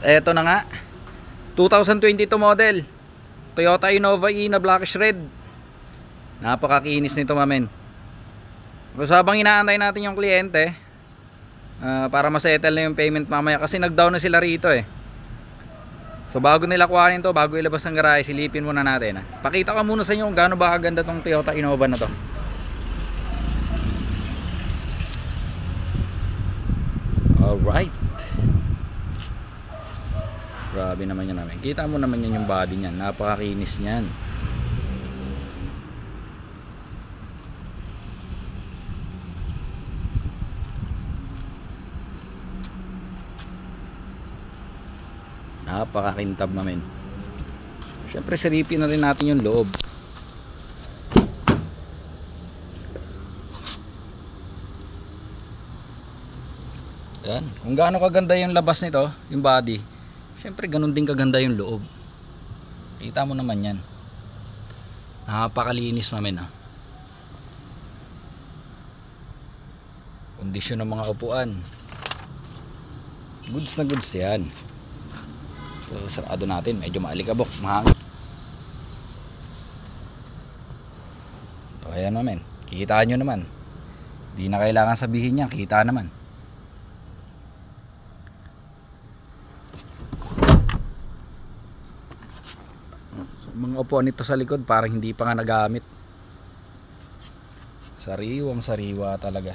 Eto na nga, 2022 model Toyota Innova E na blackish red. Napakakinis nito, mamen. So habang inaantay natin yung kliyente para masettle na yung payment mamaya, kasi nag-down na sila rito eh. So bago nila kuhanin to, bago ilabas ng garahe, silipin muna natin. Pakita ka muna sa inyo kung gaano ba kaganda tong Toyota Innova na to. Alright. Grabe naman yan, namin. Kita mo naman yan yung body niyan. Napakakinis niyan. Napakakintab, namin. Syempre silipin na rin natin yung loob. Yan. Kung gaano kaganda yung labas nito, yung body, syempre ganun din kaganda yung loob. Kita mo naman yan. Napakalinis, mamen. Kondisyon ng mga upuan, goods na goods yan. So sarado natin, medyo maalikabok, mahangin. So ayan, mamen, kikitaan nyo naman. Di na kailangan sabihin niya, kita naman. Mga upuan nito sa likod parang hindi pa nga nagamit. Sariwang sariwa talaga.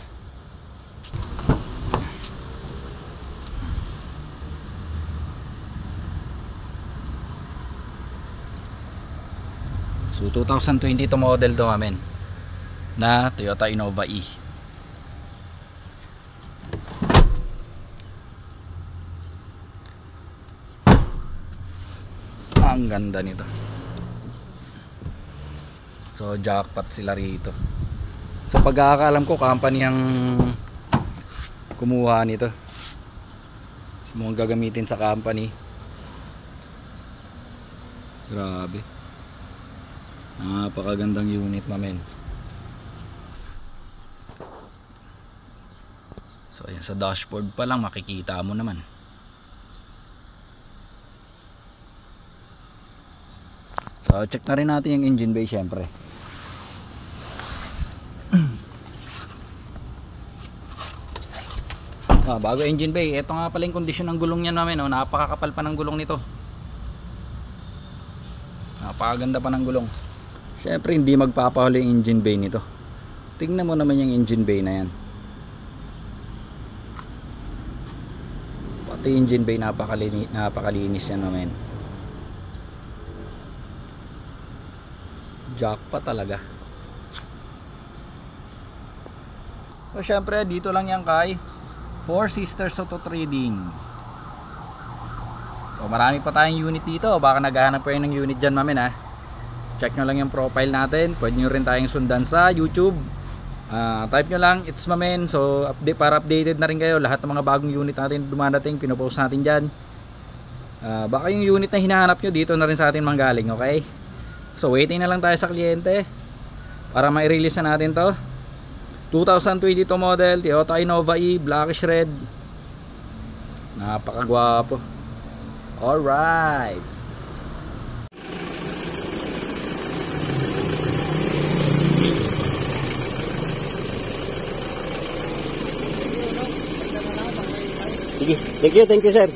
So 2022 model to, mamen, na Toyota Innova E. Ang ganda nito. So jackpot sila rito. Sa pagkakaalam ko, company ang kumuha nito. So, mga gagamitin sa company. Grabe. Napakagandang unit, mamen. So ayan, sa dashboard pa lang makikita mo naman. So check na rin natin yung engine bay, syempre. Bago engine bay, ito nga pala yung kondisyon ng gulong niya, namin. Napakakapal pa ng gulong nito. Napakaganda pa ng gulong. Syempre hindi magpapahuli yung engine bay nito. Tingnan mo naman yung engine bay na yan. Pati engine bay napakalinis yan, namin. Jackpot talaga. So syempre dito lang yan kay Four Sisters Auto Trading. So marami pa tayong unit dito. Baka naghahanap kayo ng unit dyan, mamen, check nyo lang yung profile natin. Pwede nyo rin tayong sundan sa YouTube. Type nyo lang It's Mamen. So para updated na rin kayo. Lahat ng mga bagong unit natin dumadating, pinopost natin dyan. Baka yung unit na hinahanap nyo dito na rin sa atin manggaling. Okay, so waiting na lang tayo sa kliyente para ma-release na natin to. 2022 model Toyota Innova E blackish red. Napakagwapo. Alright. Sige, thank you sir.